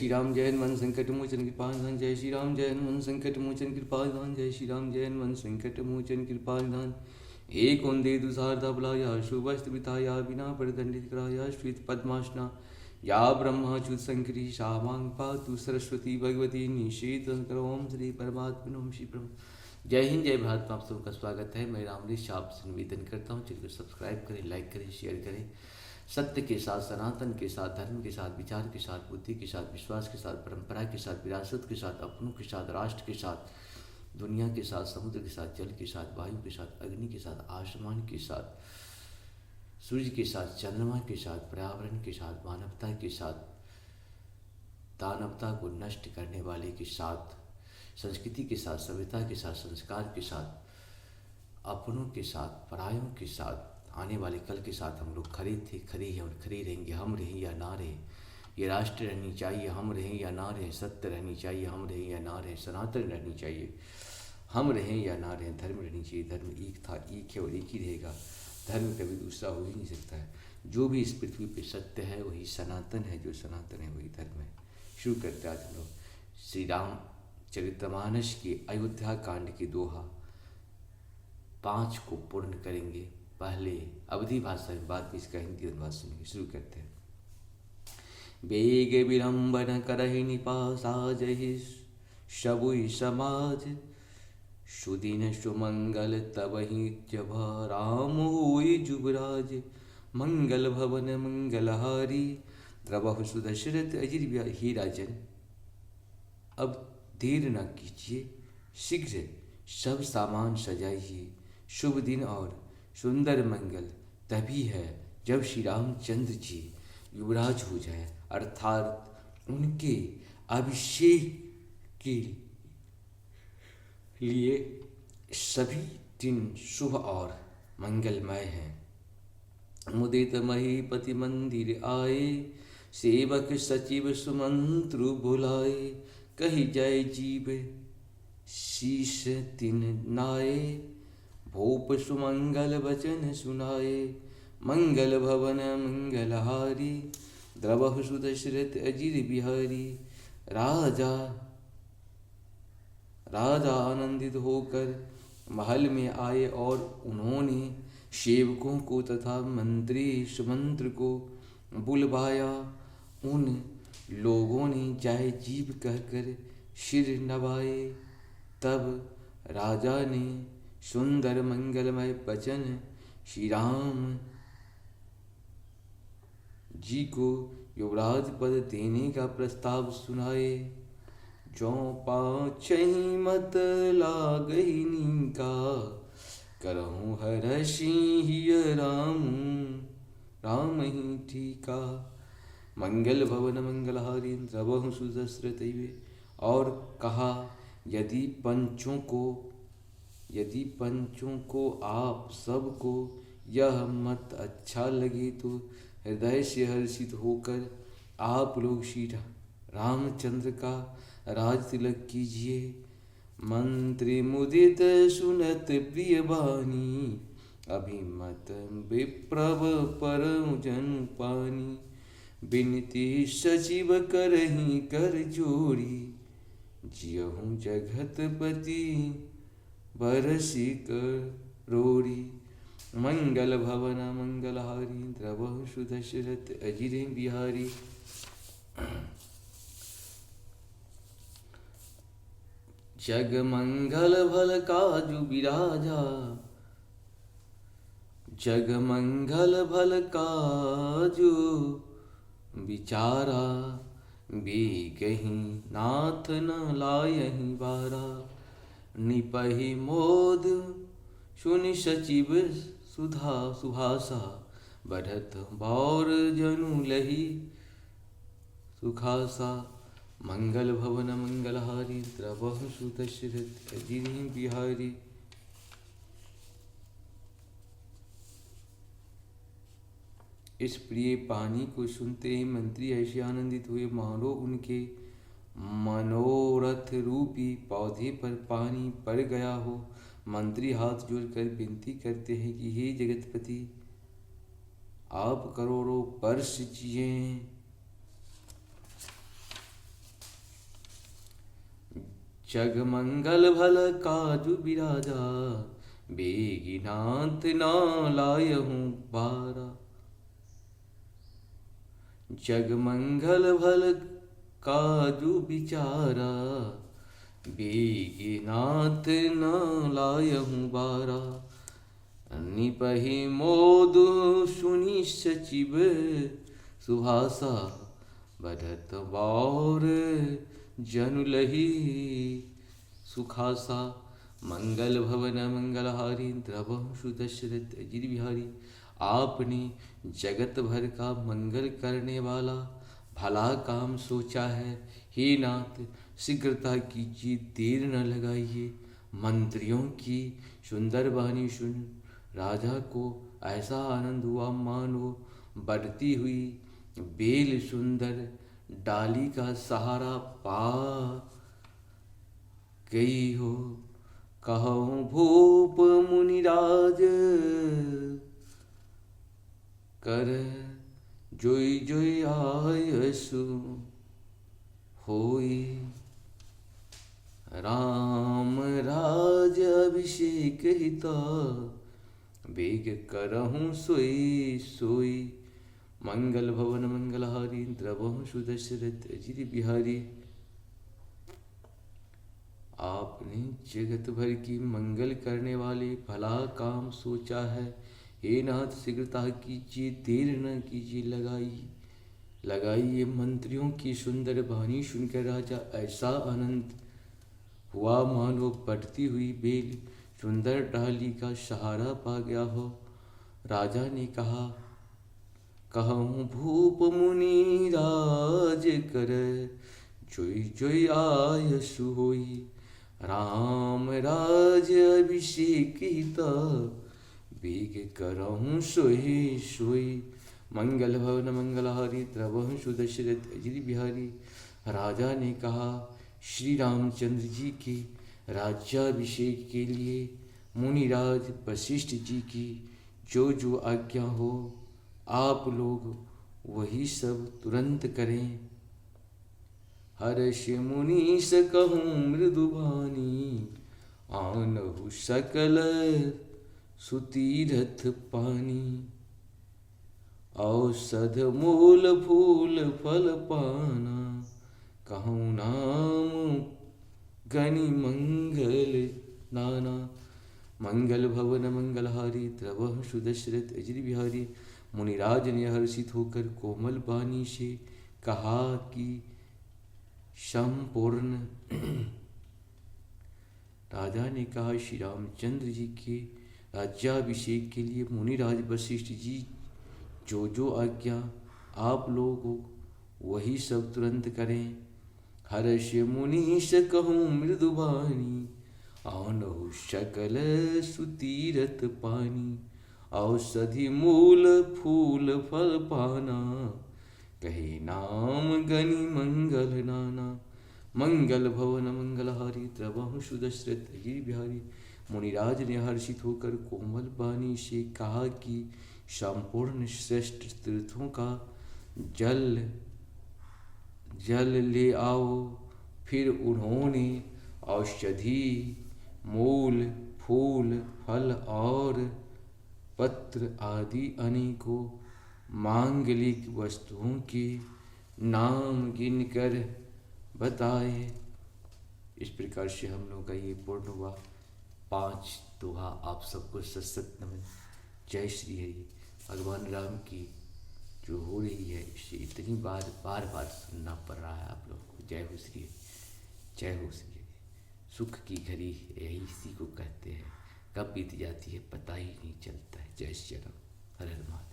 श्री राम जय हनुमान संकट मोचन कृपानिधान। जय श्री राम जय हनुमान संकट मोचन कृपानिधान। जय श्री राम जय हनुमान संकट मोचन कृपानिधान। एक ओंदे दुसारदा बलाया शुभस्त विताया बिना प्रदंडित कराया श्वेत पद्मासना या ब्रह्माच्युत शंकरी शामांग पातु सरस्वती भगवती निषेध ओम श्री परमात्मा ओम श्री ब्रह्म। जय हिंद जय भारत में आप सबका स्वागत है। मैं रामनीश आपसे निवेदन करता हूँ, चलिए सब्सक्राइब करें, लाइक करें, शेयर करें। सत्य के साथ, सनातन के साथ, धर्म के साथ, विचार के साथ, बुद्धि के साथ, विश्वास के साथ, परंपरा के साथ, विरासत के साथ, अपनों के साथ, राष्ट्र के साथ, दुनिया के साथ, समुद्र के साथ, जल के साथ, वायु के साथ, अग्नि के साथ, आसमान के साथ, सूर्य के साथ, चंद्रमा के साथ, पर्यावरण के साथ, मानवता के साथ, दानवता को नष्ट करने वाले के साथ, संस्कृति के साथ, सभ्यता के साथ, संस्कार के साथ, अपनों के साथ, परायों के साथ, आने वाले कल के साथ हम लोग खड़े थे, खड़े हैं और खड़े रहेंगे। हम रहें या ना रहें, ये राष्ट्र रहनी चाहिए, हम रहें या ना रहें, सत्य रहनी चाहिए, हम रहें या ना रहें, सनातन रहनी चाहिए, हम रहें या ना रहें, धर्म रहनी चाहिए। धर्म एक था, एक है और एक ही रहेगा। धर्म कभी दूसरा हो ही नहीं सकता है। जो भी इस पृथ्वी पे सत्य है वही सनातन है, जो सनातन है वही धर्म है। शुरू करते आज हम लोग श्री राम चरितमानस की अयोध्या कांड की दोहा 5 को पूर्ण करेंगे। पहले अवधि भाषा में, बाद में इसका हिंदी अनुवाद सुनेंगे। शुरू करते हैं। बेग विडम्बन करहि निपासा जहि सबुई समाज, सुदिन सुमंगल तबहि जब राम होई जुबराज, मंगल भवन मंगलहारी, द्रवहु सुदशरथ अजिर। ही राजन, अब देर न कीजिए, शीघ्र सब सामान सजाइए। शुभ दिन और सुंदर मंगल तभी है जब श्री रामचंद्र जी युवराज हो जाए, अर्थात उनके अभिषेक के लिए सभी दिन शुभ और मंगलमय हैं। मुदित महीपति मंदिर आए, सेवक सचिव सुमंत्रु बुलाए, कही जय जीव शीश तिन नाये, भूप सुमंगल वचन सुनाए, मंगल भवन मंगलहारी, द्रवहु सुदशरथ अजिर बिहारी। राजा आनंदित होकर महल में आए और उन्होंने सेवकों को तथा मंत्री सुमंत्र को बुलवाया। उन लोगों ने जय जीव कहकर सिर नवाए। तब राजा ने सुंदर मंगलमय वचन श्री राम जी को युवराज पद देने का प्रस्ताव सुनाए। जो पाछही मत लागही नीका, करहूँ हरषि हिय राम ही ठीका। मंगल भवन मंगलहारी, द्रवहु सुदशरथ। और कहा, यदि पंचों को आप सबको यह मत अच्छा लगे तो हृदय से हर्षित होकर आप लोग श्री रामचंद्र का राज तिलक कीजिए। मंत्री मुदित सुनत प्रिय बानी, अभिमत विप्रभ परम जन पानी। बिनती सचिव करहि कर जोड़ी, जियहूँ जगतपति बरसी करोड़ी। मंगल भवन मंगलहारी, द्रवहु सुदशरथ अजिर बिहारी। जग मंगल भल काजु बिराजा, जग मंगल भल काजु बिचारा। बेगहि नाथ न लायहि बारा, निपहि मोद सुनि सचिव सुभाषा। बढ़त बौर जनु लही सुखासा। मंगल भवन मंगलहारी, द्रवहु सुदशरथ अजिर बिहारी। इस प्रिय पानी को सुनते ही मंत्री ऐसे आनंदित हुए मानो उनके मनोरथ रूपी पौधे पर पानी पड़ गया हो। मंत्री हाथ जोड़कर विनती करते हैं कि हे जगतपति, आप करोड़ों वर्ष जिए, जग मंगल भल काजु बिराजा, बेगिनाथ ना लायहूँ बारा। जग मंगल भल काजु बिचारा, बेगिनाथ ना लायहूँ बारा। निपहि मोदु सुनि सचिव, सुभाषा बढ़त बार जनु लही सुखासा। मंगल भवन मंगलहारी, द्रवहु सुदशरथ अजिर बिहारी। आपने जगत भर का मंगल करने वाला भला काम सोचा है। हे नाथ शीघ्रता कीजिए, देर न लगाइए। मंत्रियों की सुंदर वाणी सुन राजा को ऐसा आनंद हुआ मानो बढ़ती हुई बेल सुंदर डाली का सहारा पा गई हो। कहूँ भूप मुनिराज, कर जोई जोई आयसु होई। राम राज अभिषेक हिता, बेग करहूँ सोई सोई। मंगल भवन मंगलहारी, द्रवहु सुदशरथ अजिर बिहारी। आपने जगत भर की मंगल करने वाले भला काम सोचा है। हे नाथ शीघ्रता कीजिए, देर न कीजिए, लगाइए। मंत्रियों की सुंदर वाणी सुनकर राजा ऐसा आनंद हुआ मानो बढ़ती हुई बेल सुंदर डाली का सहारा पा गया हो। राजा ने कहा, कहूँ भूप मुनि राज कर जोई जोई आयसु होई। राम राज अभिषेक हिता, बेग करहूँ सोई सोई। मंगल भवन मंगलहारी, द्रवहु सुदशरथ अजिर बिहारी। राजा ने कहा, श्री रामचंद्र जी के राज्याभिषेक के लिए मुनिराज वशिष्ठ जी की जो जो आज्ञा हो आप लोग वही सब तुरंत करें। हर्ष मुनीश कहूँ मृदुबानी, आनहु सकल सुतीरथ पानी। औषध मूल फूल फल पाना, कहूँ नाम गनि मंगल नाना। मंगल भवन मंगलहारी, द्रवहु सुदशरथ अजिर बिहारी। मुनिराज ने हर्षित होकर कोमल वाणी से कहा कि संपूर्ण। राजा ने कहा, श्री रामचंद्र जी के राज्याभिषेक के लिए मुनिराज वशिष्ठ जी जो जो आज्ञा आप लोग वही सब तुरंत करें। हर्ष मुनीश कहूँ मृदुबानी, आनहु सकल सुतीरथ पानी। औषधि मूल फूल फल पाना, कहे नाम गनि मंगल नाना। मंगल भवन मंगलहारी, द्रवहु सुदशरथ अजिर बिहारी। मुनिराज ने हर्षित होकर कोमल वाणी से कहा कि संपूर्ण श्रेष्ठ तीर्थों का जल ले आओ। फिर उन्होंने औषधि मूल फूल फल और पत्र आदि अनेकों मांगलिक वस्तुओं के नाम गिनकर बताए। इस प्रकार से हम लोग का ये पूर्ण हुआ। 5 दोहा आप सबको सत्सत नमन। जय श्री हरि। भगवान राम की जो हो रही है इसे इतनी बार सुनना पड़ रहा है आप लोगों को। जय हो श्री हरि, जय हो श्री हरि। सुख की घड़ी यही इसी को कहते हैं, कब बीत जाती है पता ही नहीं चलता है। जय श्री राम। हर हर महादेव।